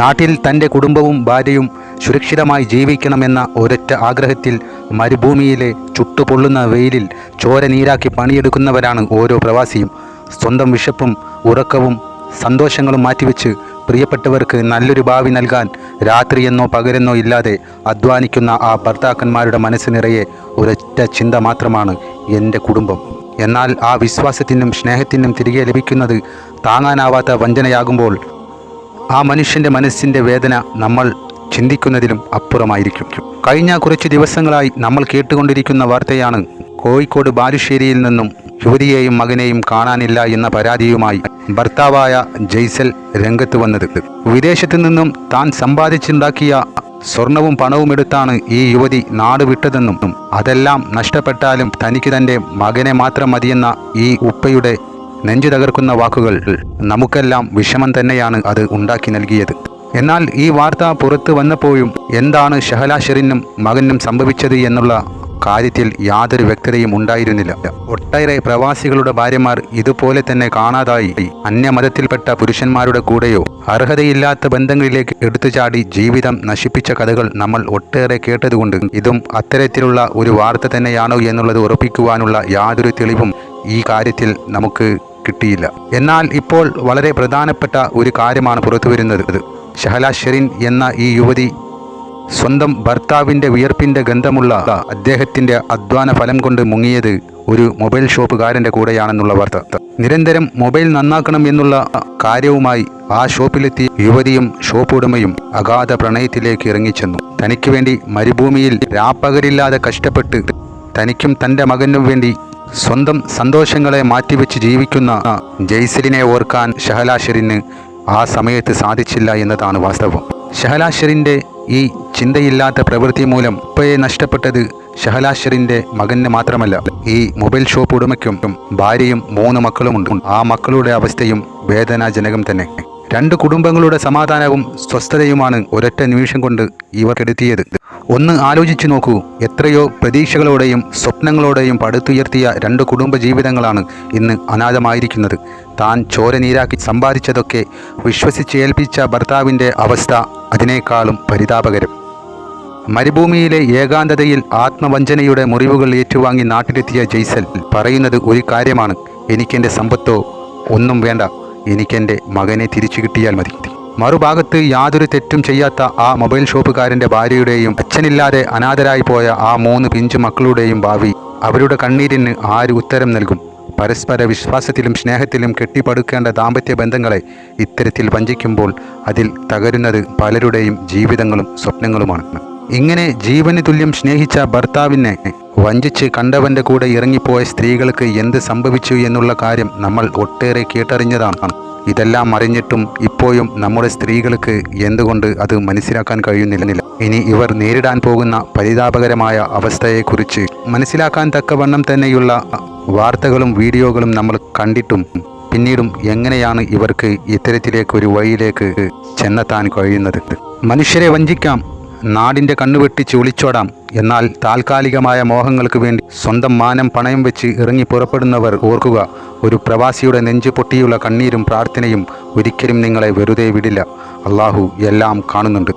നാട്ടിൽ തൻ്റെ കുടുംബവും ഭാര്യയും സുരക്ഷിതമായി ജീവിക്കണമെന്ന ഒരൊറ്റ ആഗ്രഹത്തിൽ മരുഭൂമിയിലെ ചുട്ടുപൊള്ളുന്ന വെയിലിൽ ചോര നീരാക്കി പണിയെടുക്കുന്നവരാണ് ഓരോ പ്രവാസിയും. സ്വന്തം വിശപ്പും ഉറക്കവും സന്തോഷങ്ങളും മാറ്റിവെച്ച് പ്രിയപ്പെട്ടവർക്ക് നല്ലൊരു ഭാവി നൽകാൻ രാത്രിയെന്നോ പകലെന്നോ ഇല്ലാതെ അധ്വാനിക്കുന്ന ആ ഭർത്താക്കന്മാരുടെ മനസ്സ് നിറയെ ഒരൊറ്റ ചിന്ത മാത്രമാണ് എൻ്റെ കുടുംബം. എന്നാൽ ആ വിശ്വാസത്തിനും സ്നേഹത്തിനും തിരികെ ലഭിക്കുന്നത് താങ്ങാനാവാത്ത വഞ്ചനയാകുമ്പോൾ ആ മനുഷ്യൻ്റെ മനസ്സിൻ്റെ വേദന നമ്മൾ ചിന്തിക്കുന്നതിലും അപ്പുറമായിരിക്കും. കഴിഞ്ഞ കുറച്ച് ദിവസങ്ങളായി നമ്മൾ കേട്ടുകൊണ്ടിരിക്കുന്ന വാർത്തയാണ് കോഴിക്കോട് ബാലുശ്ശേരിയിൽ നിന്നും യുവതിയെയും മകനെയും കാണാനില്ല എന്ന പരാതിയുമായി ഭർത്താവായ ജയ്സൽ രംഗത്ത് വന്നത്. വിദേശത്തു നിന്നും താൻ സമ്പാദിച്ചുണ്ടാക്കിയ സ്വർണവും പണവും എടുത്താണ് ഈ യുവതി നാട് വിട്ടതെന്നും അതെല്ലാം നഷ്ടപ്പെട്ടാലും തനിക്ക് തൻ്റെ മകനെ മാത്രം മതിയെന്ന ഈ ഉപ്പയുടെ നെഞ്ചു തകർക്കുന്ന വാക്കുകൾ നമുക്കെല്ലാം വിഷമം തന്നെയാണ് അത് ഉണ്ടാക്കി നൽകിയത്. എന്നാൽ ഈ വാർത്ത പുറത്തു വന്നപ്പോഴും എന്താണ് ഷഹല ഷെറിനും മകനും സംഭവിച്ചത് എന്നുള്ള കാര്യത്തിൽ യാതൊരു വ്യക്തതയും ഉണ്ടായിരുന്നില്ല. ഒട്ടേറെ പ്രവാസികളുടെ ഭാര്യമാർ ഇതുപോലെ തന്നെ കാണാതായി അന്യമതത്തിൽപ്പെട്ട പുരുഷന്മാരുടെ കൂടെയോ അർഹതയില്ലാത്ത ബന്ധങ്ങളിലേക്ക് എടുത്തുചാടി ജീവിതം നശിപ്പിച്ച കഥകൾ നമ്മൾ ഒട്ടേറെ കേട്ടതുകൊണ്ട് ഇതും അത്തരത്തിലുള്ള ഒരു വാർത്ത തന്നെയാണോ എന്നുള്ളത് ഉറപ്പിക്കുവാനുള്ള യാതൊരു തെളിവും ഈ കാര്യത്തിൽ നമുക്ക് കിട്ടിയില്ല. എന്നാൽ ഇപ്പോൾ വളരെ പ്രധാനപ്പെട്ട ഒരു കാര്യമാണ് പുറത്തു വരുന്നത്. ഷഹല ഷെറിൻ എന്ന ഈ യുവതി സ്വന്തം ഭർത്താവിൻ്റെ വിയർപ്പിൻ്റെ ഗന്ധമുള്ള അദ്ദേഹത്തിൻ്റെ അധ്വാന ഫലം കൊണ്ട് മുങ്ങിയത് ഒരു മൊബൈൽ ഷോപ്പുകാരൻ്റെ കൂടെയാണെന്നുള്ള വാർത്ത. നിരന്തരം മൊബൈൽ നന്നാക്കണം എന്നുള്ള കാര്യവുമായി ആ ഷോപ്പിലെത്തിയ യുവതിയും ഷോപ്പ് ഉടമയും അഗാധ പ്രണയത്തിലേക്ക് ഇറങ്ങിച്ചെന്നു. തനിക്ക് വേണ്ടി മരുഭൂമിയിൽ രാപ്പകലില്ലാതെ കഷ്ടപ്പെട്ട് തനിക്കും തൻ്റെ മകനും വേണ്ടി സ്വന്തം സന്തോഷങ്ങളെ മാറ്റിവെച്ച് ജീവിക്കുന്ന ജയ്സലിനെ ഓർക്കാൻ ഷഹല ഷെറിന് ആ സമയത്ത് സാധിച്ചില്ല എന്നതാണ് വാസ്തവം. ഷഹല ഷെറിൻ്റെ ഈ ചിന്തയില്ലാത്ത പ്രവൃത്തി മൂലം ഉപ്പയെ നഷ്ടപ്പെട്ടത് ഷഹല ഷെറിൻ്റെ മകന് മാത്രമല്ല, ഈ മൊബൈൽ ഷോപ്പ് ഉടമയ്ക്കും ഭാര്യയും 3 മക്കളുമുണ്ട്. ആ മക്കളുടെ അവസ്ഥയും വേദനാജനകം തന്നെ. 2 കുടുംബങ്ങളുടെ സമാധാനവും സ്വസ്ഥതയുമാണ് ഒരൊറ്റ നിമിഷം കൊണ്ട് ഇവർ കെടുത്തിയത്. ഒന്ന് ആലോചിച്ചു നോക്കൂ, എത്രയോ പ്രതീക്ഷകളോടെയും സ്വപ്നങ്ങളോടെയും പടുത്തുയർത്തിയ 2 കുടുംബ ജീവിതങ്ങളാണ് ഇന്ന് അനാഥമായിരിക്കുന്നത്. താൻ ചോര നീരാക്കി സമ്പാദിച്ചതൊക്കെ വിശ്വസിച്ചേൽപ്പിച്ച ഭർത്താവിൻ്റെ അവസ്ഥ അതിനേക്കാളും പരിതാപകരം. മരുഭൂമിയിലെ ഏകാന്തതയിൽ ആത്മവഞ്ചനയുടെ മുറിവുകൾ ഏറ്റുവാങ്ങി നാട്ടിലെത്തിയ ജയ്സൽ പറയുന്നത് ഒരു കാര്യമാണ്: എനിക്കെൻ്റെ സമ്പത്തോ ഒന്നും വേണ്ട, എനിക്കെൻ്റെ മകനെ തിരിച്ചു കിട്ടിയാൽ മതി. മറുഭാഗത്ത് യാതൊരു തെറ്റും ചെയ്യാത്ത ആ മൊബൈൽ ഷോപ്പുകാരൻ്റെ ഭാര്യയുടെയും അച്ഛനില്ലാതെ അനാഥരായി പോയ ആ 3 പിഞ്ചു മക്കളുടെയും ഭാവി, അവരുടെ കണ്ണീരിന് ആര് ഉത്തരം നൽകും? പരസ്പര വിശ്വാസത്തിലും സ്നേഹത്തിലും കെട്ടിപ്പടുക്കേണ്ട ദാമ്പത്യ ബന്ധങ്ങളെ ഇത്തരത്തിൽ വഞ്ചിക്കുമ്പോൾ അതിൽ തകരുന്നത് പലരുടെയും ജീവിതങ്ങളും സ്വപ്നങ്ങളുമാണ്. ഇങ്ങനെ ജീവന് തുല്യം സ്നേഹിച്ച ഭർത്താവിനെ വഞ്ചിച്ച് കണ്ടവൻ്റെ കൂടെ ഇറങ്ങിപ്പോയ സ്ത്രീകൾക്ക് എന്ത് സംഭവിച്ചു എന്നുള്ള കാര്യം നമ്മൾ ഒട്ടേറെ കേട്ടറിഞ്ഞതാണ്. ഇതെല്ലാം അറിഞ്ഞിട്ടും ഇപ്പോഴും നമ്മുടെ സ്ത്രീകൾക്ക് എന്തുകൊണ്ട് അത് മനസ്സിലാക്കാൻ കഴിയുന്നില്ല? ഇനി ഇവർ നേരിടാൻ പോകുന്ന പരിതാപകരമായ അവസ്ഥയെക്കുറിച്ച് മനസ്സിലാക്കാൻ തക്കവണ്ണം തന്നെയുള്ള വാർത്തകളും വീഡിയോകളും നമ്മൾ കണ്ടിട്ടും പിന്നീടും എങ്ങനെയാണ് ഇവർക്ക് ഇത്തരത്തിലേക്കൊരു വഴിയിലേക്ക് ചെന്നെത്താൻ കഴിയുന്നത്? മനുഷ്യരെ വഞ്ചിക്കാം, നാടിൻ്റെ കണ്ണുവെട്ടിച്ച് ഒളിച്ചോടാം, എന്നാൽ താൽക്കാലികമായ മോഹങ്ങൾക്ക് വേണ്ടി സ്വന്തം മാനം പണയം വെച്ച് ഇറങ്ങി പുറപ്പെടുന്നവർ ഓർക്കുക, ഒരു പ്രവാസിയുടെ നെഞ്ചു പൊട്ടിയുള്ള കണ്ണീരും പ്രാർത്ഥനയും ഒരിക്കലും നിങ്ങളെ വെറുതെ വിടില്ല. അള്ളാഹു എല്ലാം കാണുന്നുണ്ട്.